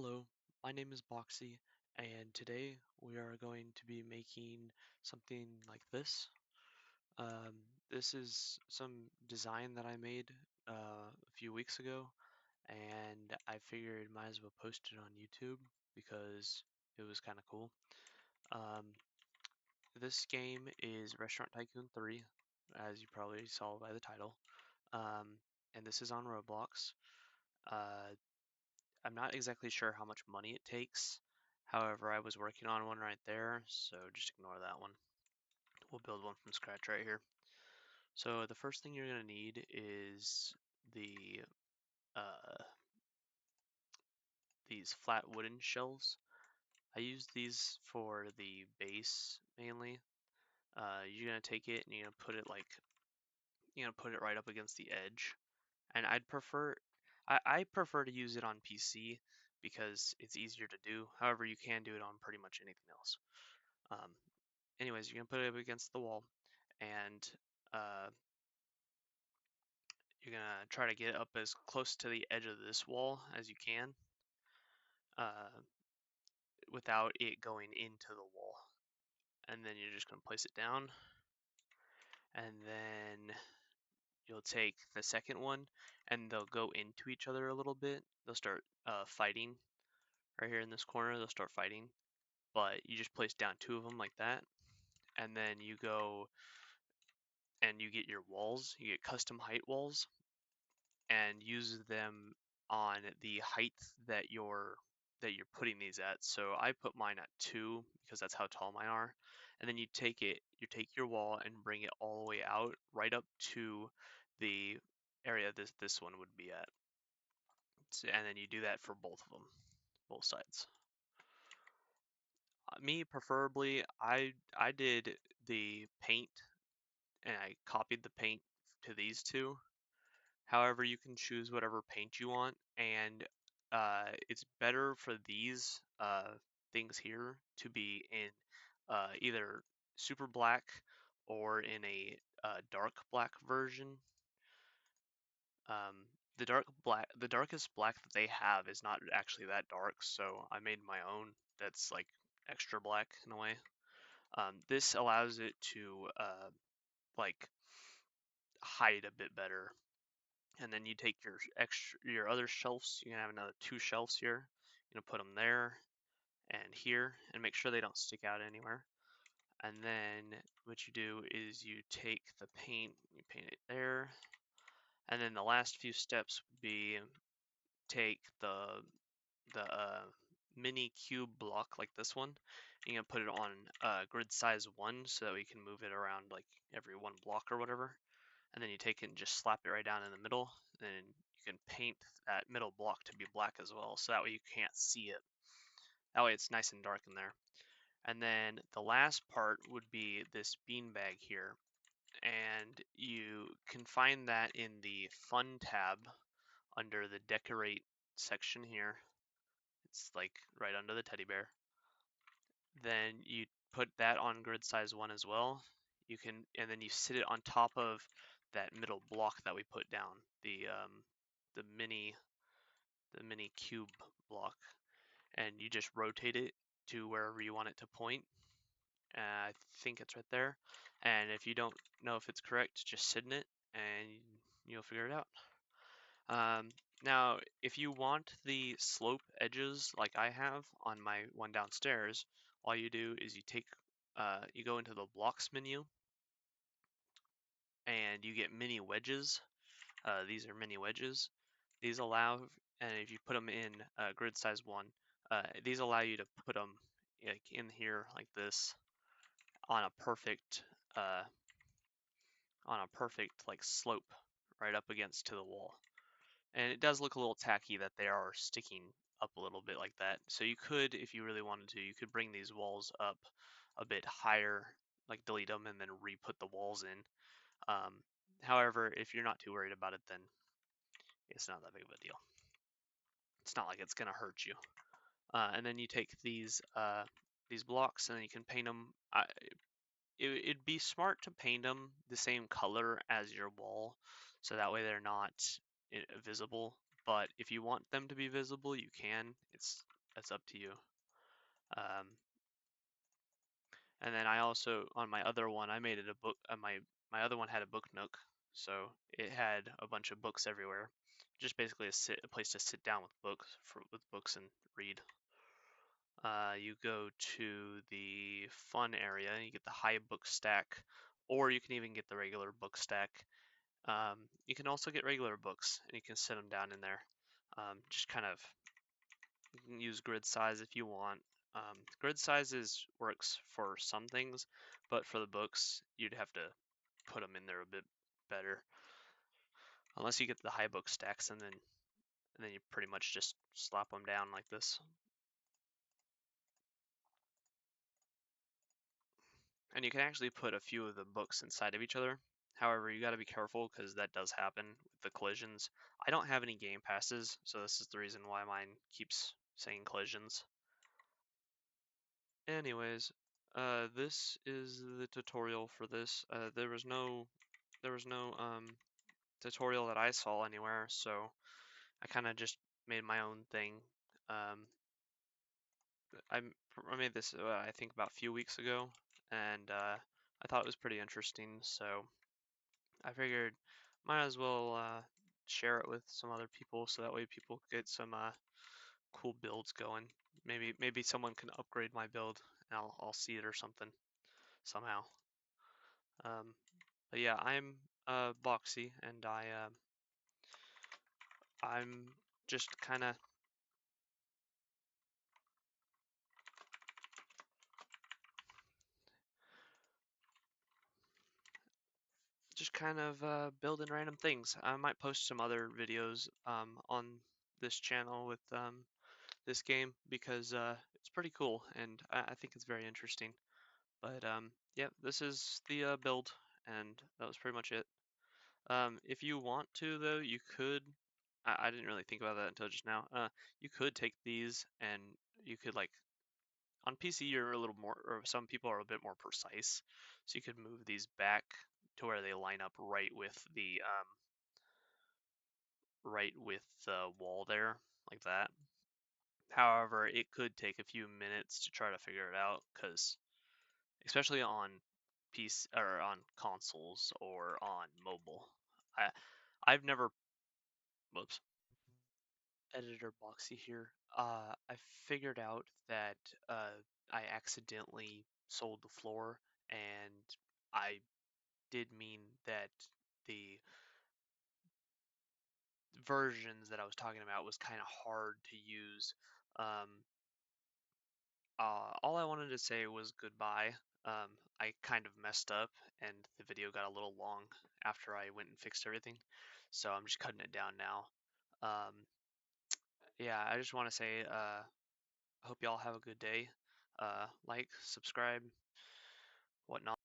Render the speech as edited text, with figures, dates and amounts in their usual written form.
Hello, my name is Boxy, and today we are going to be making something like this. Um, this is some design that I made a few weeks ago, and I figured might as well post it on YouTube because it was kind of cool. Um, this game is Restaurant Tycoon 3, as you probably saw by the title, um, and this is on Roblox. Uh, I'm not exactly sure how much money it takes. However, I was working on one right there, so just ignore that one. We'll build one from scratch right here. So the first thing you're going to need is the uh, these flat wooden shelves. I use these for the base mainly. You're going to take it and you're going to put it right up against the edge. And I prefer to use it on PC because it's easier to do. However, you can do it on pretty much anything else. Um, Anyways, you're gonna put it up against the wall, and uh, you're gonna try to get up as close to the edge of this wall as you can, uh, without it going into the wall. And then you're just gonna place it down, and then you'll take the second one, and they'll go into each other a little bit. They'll start fighting right here in this corner. They'll start fighting, but you just place down two of them like that, and then you go and you get your walls. You get custom height walls and use them on the height that you're putting these at. So I put mine at 2 because that's how tall mine are. And then you take your wall and bring it all the way out right up to the area this one would be at. And then you do that for both of them, both sides. Me preferably, I did the paint and I copied the paint to these two. However, you can choose whatever paint you want, and it's better for these things here to be in either super black or in a dark black version. The darkest black that they have is not actually that dark, so I made my own that's like extra black in a way. This allows it to like hide a bit better. And then you take your other shelves. You can have another 2 shelves here. You're gonna put them there and here, and make sure they don't stick out anywhere. And then what you do is you take the paint, you paint it there, and then the last few steps would be take the mini cube block like this one. You're gonna put it on grid size 1 so that we can move it around like every 1 block or whatever. And then you take it and just slap it right down in the middle, and you can paint that middle block to be black as well, so that way you can't see it. That way it's nice and dark in there. And then the last part would be this beanbag here, and you can find that in the Fun tab under the Decorate section here. It's like right under the teddy bear. Then you put that on grid size 1 as well. And then you sit it on top of that middle block that we put down, the mini cube block, and you just rotate it to wherever you want it to point. I think it's right there. And if you don't know if it's correct, just sit in it and you'll figure it out. Now, if you want the slope edges like I have on my one downstairs, all you do is you go into the blocks menu and you get mini wedges. These are mini wedges. These allow, and if you put them in grid size 1, these allow you to put them like in here like this on a perfect uh, like slope right up against to the wall. And it does look a little tacky that they are sticking up a little bit like that. So you could, if you really wanted to, you could bring these walls up a bit higher, like delete them and then re-put the walls in. However, if you're not too worried about it, then it's not that big of a deal. It's not like it's gonna hurt you. And then you take these blocks and then you can paint them. It'd be smart to paint them the same color as your wall, so that way they're not visible. but if you want them to be visible, you can. It's up to you. Um, and then I also on my other one I made it a book. My other one had a book nook, so it had a bunch of books everywhere. Just basically a place to sit down with books and read. You go to the fun area, you get the high book stack, or you can even get the regular book stack. You can also get regular books, and you can sit them down in there. Just kind of you can use grid size if you want. Grid sizes works for some things, but for the books, you'd have to put them in there a bit better. Unless you get the high book stacks, and then you pretty much just slap them down like this. And you can actually put a few of the books inside of each other. However, you got to be careful because that does happen with the collisions. I don't have any game passes, so this is the reason why mine keeps saying collisions. Anyways, this is the tutorial for this. There was no tutorial that I saw anywhere, so I kind of just made my own thing. Um, I made this I think about a few weeks ago, and I thought it was pretty interesting, so I figured might as well share it with some other people so that way people get some cool builds going. Maybe someone can upgrade my build and I'll see it or something somehow. Um, but yeah, I'm Boxy and I'm just kind of building random things. I might post some other videos on this channel with this game because it's pretty cool and I think it's very interesting. But yeah, this is the build, and that was pretty much it. If you want to, though, you could. I didn't really think about that until just now. You could take these, and you could like on PC, you're a little more, or some people are a bit more precise, so you could move these back to where they line up right with the wall there, like that. However, it could take a few minutes to try to figure it out, because especially on PC or on consoles or on mobile. I I've never whoops editor Boxy here. I figured out that I accidentally sold the floor, and I did mean that the versions that I was talking about was kind of hard to use. Um, all I wanted to say was goodbye. I kind of messed up, and the video got a little long after I went and fixed everything, so I'm just cutting it down now. Um, yeah, I just want to say, I hope y'all have a good day. Like, subscribe, whatnot.